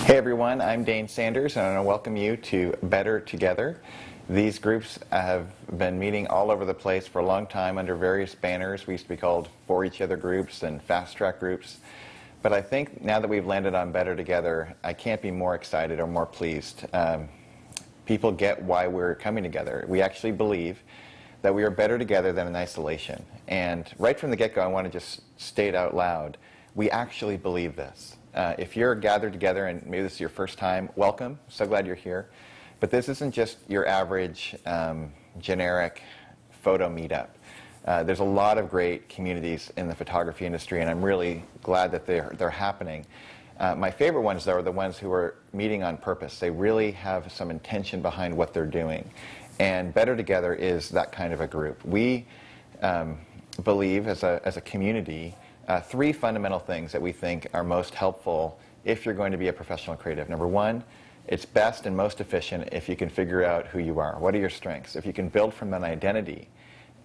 Hey everyone, I'm Dane Sanders and I want to welcome you to Better Together. These groups have been meeting all over the place for a long time under various banners. We used to be called For Each Other groups and Fast Track groups. But I think now that we've landed on Better Together, I can't be more excited or more pleased. People get why we're coming together. We actually believe that we are better together than in isolation. And right from the get-go, I want to just state out loud, we actually believe this. If you're gathered together and maybe this is your first time, welcome. So glad you're here. But this isn't just your average generic photo meetup. There's a lot of great communities in the photography industry, and I'm really glad that they're happening. My favorite ones, though, are the ones who are meeting on purpose. They really have some intention behind what they're doing. And Better Together is that kind of a group. We believe, as a community, three fundamental things that we think are most helpful if you're going to be a professional creative. Number one, it's best and most efficient if you can figure out who you are. What are your strengths? If you can build from an identity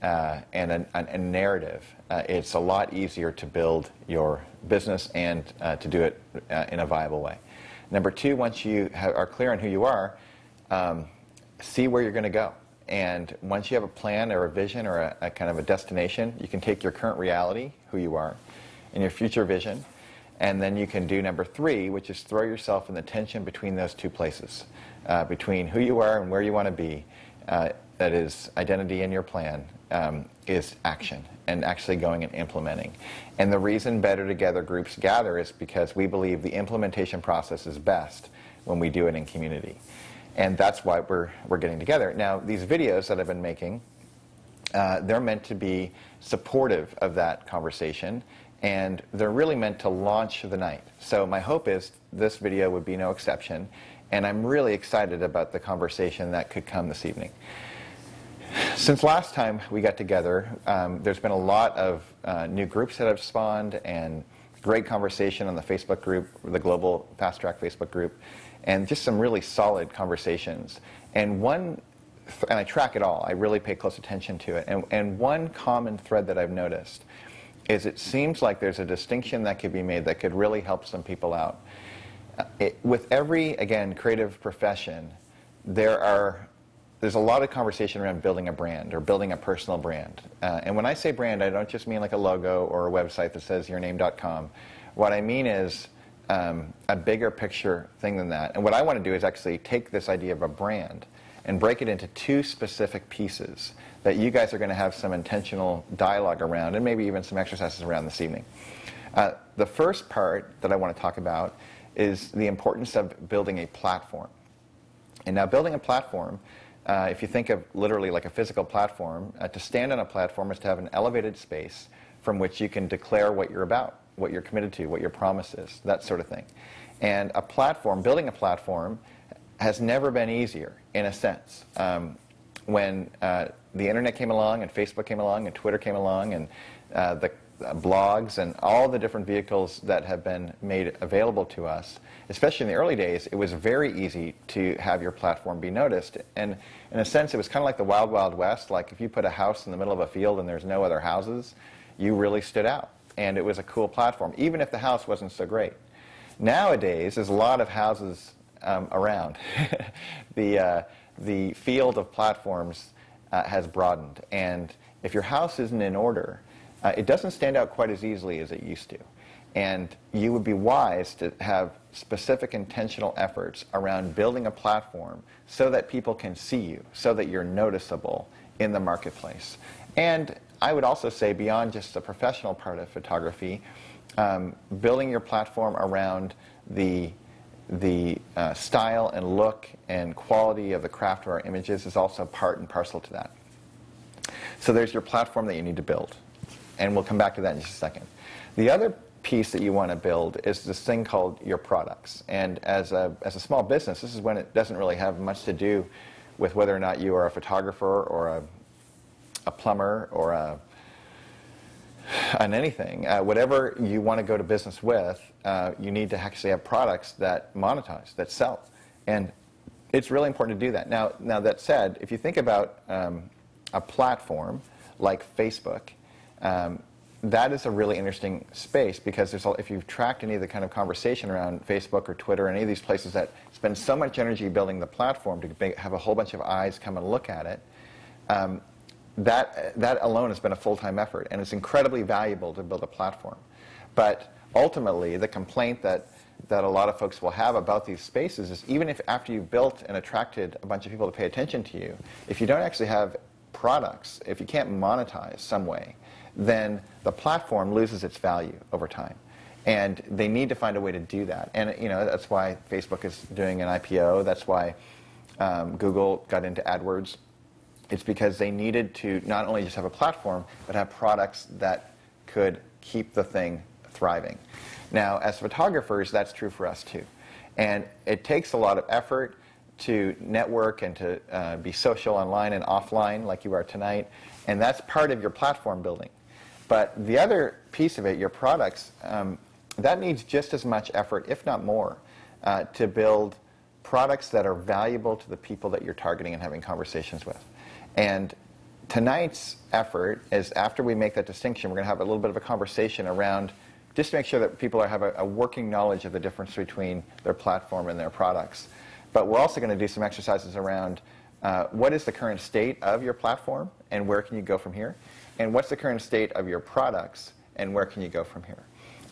and a narrative, it's a lot easier to build your business and to do it in a viable way. Number two, once you are clear on who you are, see where you're going to go. And once you have a plan or a vision or a kind of a destination, you can take your current reality, who you are, and your future vision, and then you can do number three, which is throw yourself in the tension between those two places, between who you are and where you want to be. That is identity in your plan, is action, and actually going and implementing. And the reason Better Together groups gather is because we believe the implementation process is best when we do it in community. And that's why we're getting together. Now, these videos that I've been making, they're meant to be supportive of that conversation, and they're really meant to launch the night. So my hope is this video would be no exception, and I'm really excited about the conversation that could come this evening. Since last time we got together, there's been a lot of new groups that have spawned, and great conversation on the Facebook group, the Global Fast Track Facebook group, and just some really solid conversations. And I track it all. I really pay close attention to it. And one common thread that I've noticed is it seems like there's a distinction that could be made that could really help some people out. With every, again, creative profession, there's a lot of conversation around building a brand or building a personal brand. And when I say brand, I don't just mean like a logo or a website that says yourname.com. What I mean is a bigger picture thing than that. And what I want to do is actually take this idea of a brand and break it into two specific pieces that you guys are going to have some intentional dialogue around and maybe even some exercises around this evening. The first part that I want to talk about is the importance of building a platform. And now building a platform, if you think of literally like a physical platform, to stand on a platform is to have an elevated space from which you can declare what you're about, what you're committed to, what your promise is, that sort of thing. And a platform, building a platform, has never been easier, in a sense. When the internet came along, and Facebook came along, and Twitter came along, and the blogs, and all the different vehicles that have been made available to us, especially in the early days, it was very easy to have your platform be noticed. And in a sense, it was kind of like the Wild Wild West. Like if you put a house in the middle of a field and there's no other houses, you really stood out. And it was a cool platform, even if the house wasn't so great. Nowadays, there's a lot of houses around. The field of platforms has broadened. And if your house isn't in order, it doesn't stand out quite as easily as it used to. And you would be wise to have specific intentional efforts around building a platform so that people can see you, so that you're noticeable in the marketplace. And I would also say beyond just the professional part of photography, building your platform around the style and look and quality of the craft of our images is also part and parcel to that. So there's your platform that you need to build. And we'll come back to that in just a second. The other piece that you want to build is this thing called your products. And as a small business, this is when it doesn't really have much to do with whether or not you are a photographer or a plumber or on anything. Whatever you want to go to business with, you need to actually have products that monetize, that sell. And it's really important to do that. Now that said, if you think about a platform like Facebook, that is a really interesting space because if you've tracked any of the kind of conversation around Facebook or Twitter, any of these places that spend so much energy building the platform to have a whole bunch of eyes come and look at it, that alone has been a full-time effort, and it's incredibly valuable to build a platform. But ultimately, the complaint that a lot of folks will have about these spaces is even if after you've built and attracted a bunch of people to pay attention to you, if you don't actually have products, if you can't monetize some way, then the platform loses its value over time. And they need to find a way to do that. And that's why Facebook is doing an IPO. That's why Google got into AdWords. It's because they needed to not only just have a platform, but have products that could keep the thing thriving. Now, as photographers, that's true for us too. And it takes a lot of effort to network and to be social online and offline like you are tonight. And that's part of your platform building. But the other piece of it, your products, that needs just as much effort, if not more, to build products that are valuable to the people that you're targeting and having conversations with. And tonight's effort is, after we make that distinction, we're going to have a little bit of a conversation around just to make sure that people have a working knowledge of the difference between their platform and their products. But we're also going to do some exercises around what is the current state of your platform and where can you go from here? And what's the current state of your products and where can you go from here?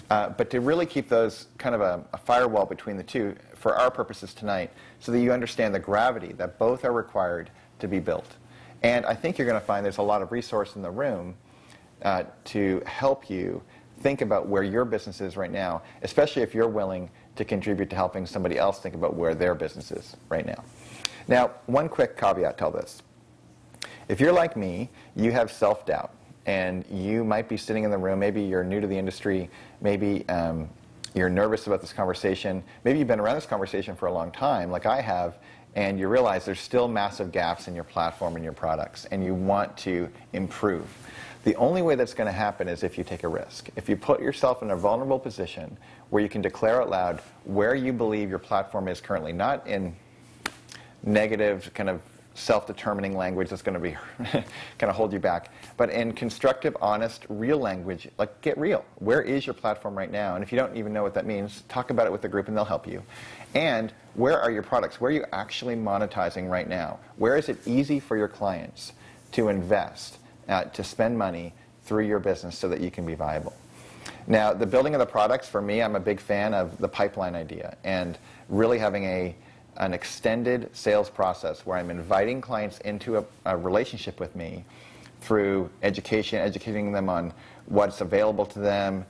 But to really keep those kind of a firewall between the two for our purposes tonight so that you understand the gravity that both are required to be built. And I think you're going to find there's a lot of resource in the room to help you think about where your business is right now, especially if you're willing to contribute to helping somebody else think about where their business is right now. Now, one quick caveat to all this. If you're like me, you have self-doubt, and you might be sitting in the room, maybe you're new to the industry, maybe you're nervous about this conversation, maybe you've been around this conversation for a long time, like I have, and you realize there's still massive gaps in your platform and your products, and you want to improve. The only way that's going to happen is if you take a risk. If you put yourself in a vulnerable position where you can declare out loud where you believe your platform is currently, not in negative kind of self-determining language that's going to be kind of hold you back, but in constructive, honest, real language, like get real. Where is your platform right now? And if you don't even know what that means, talk about it with the group and they'll help you. And where are your products? Where are you actually monetizing right now? Where is it easy for your clients to invest, to spend money through your business so that you can be viable? Now, the building of the products, for me, I'm a big fan of the pipeline idea and really having an extended sales process where I'm inviting clients into a relationship with me through education, educating them on what's available to them,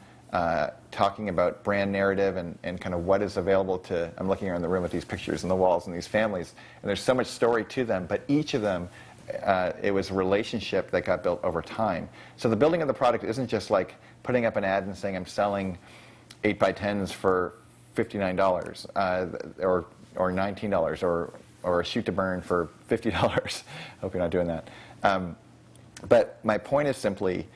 talking about brand narrative and kind of what is available to, I'm looking around the room at these pictures and the walls and these families, and there's so much story to them, but each of them, it was a relationship that got built over time. So the building of the product isn't just like putting up an ad and saying I'm selling 8x10s for $59 or $19 or a shoot to burn for $50. Hope you're not doing that. But my point is simply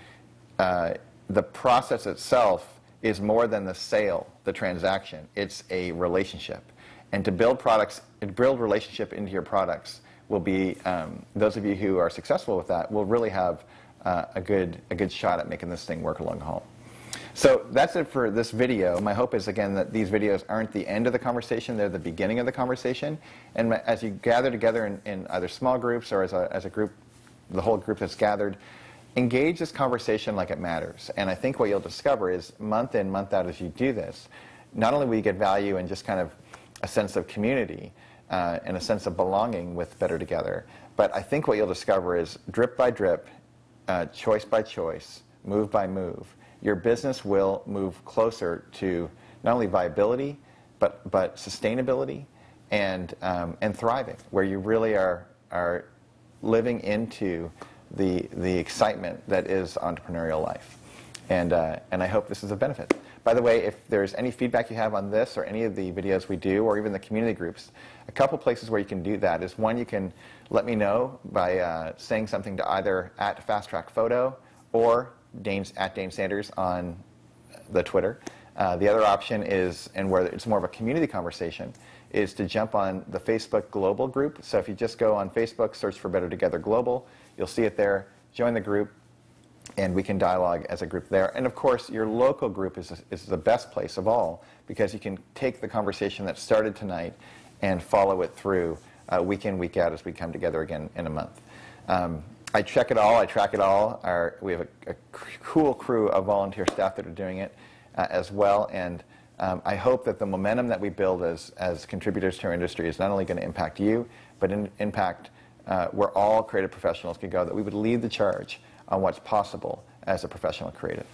the process itself is more than the sale, the transaction. It's a relationship. And to build products, build relationship into your products will be, those of you who are successful with that will really have a good shot at making this thing work along the haul. So that's it for this video. My hope is, again, that these videos aren't the end of the conversation. They're the beginning of the conversation. And as you gather together in either small groups or as a group, the whole group that's gathered, engage this conversation like it matters. And I think what you'll discover is month in, month out as you do this, not only will you get value and just kind of a sense of community and a sense of belonging with Better Together, but I think what you'll discover is drip by drip, choice by choice, move by move, your business will move closer to not only viability, but sustainability and thriving, where you really are living into the excitement that is entrepreneurial life. And I hope this is a benefit. By the way, if there's any feedback you have on this or any of the videos we do, or even the community groups, a couple places where you can do that is, one, you can let me know by saying something to either @FastTrackPhoto or at Dane Sanders on the Twitter. The other option is, and where it's more of a community conversation, is to jump on the Facebook Global group. So if you just go on Facebook, search for Better Together Global, you'll see it there. Join the group, and we can dialogue as a group there. And of course, your local group is the best place of all, because you can take the conversation that started tonight and follow it through week in, week out as we come together again in a month. I check it all, I track it all. We have a cool crew of volunteer staff that are doing it as well, and I hope that the momentum that we build as contributors to our industry is not only going to impact you, but impact where all creative professionals can go, that we would lead the charge on what's possible as a professional creative.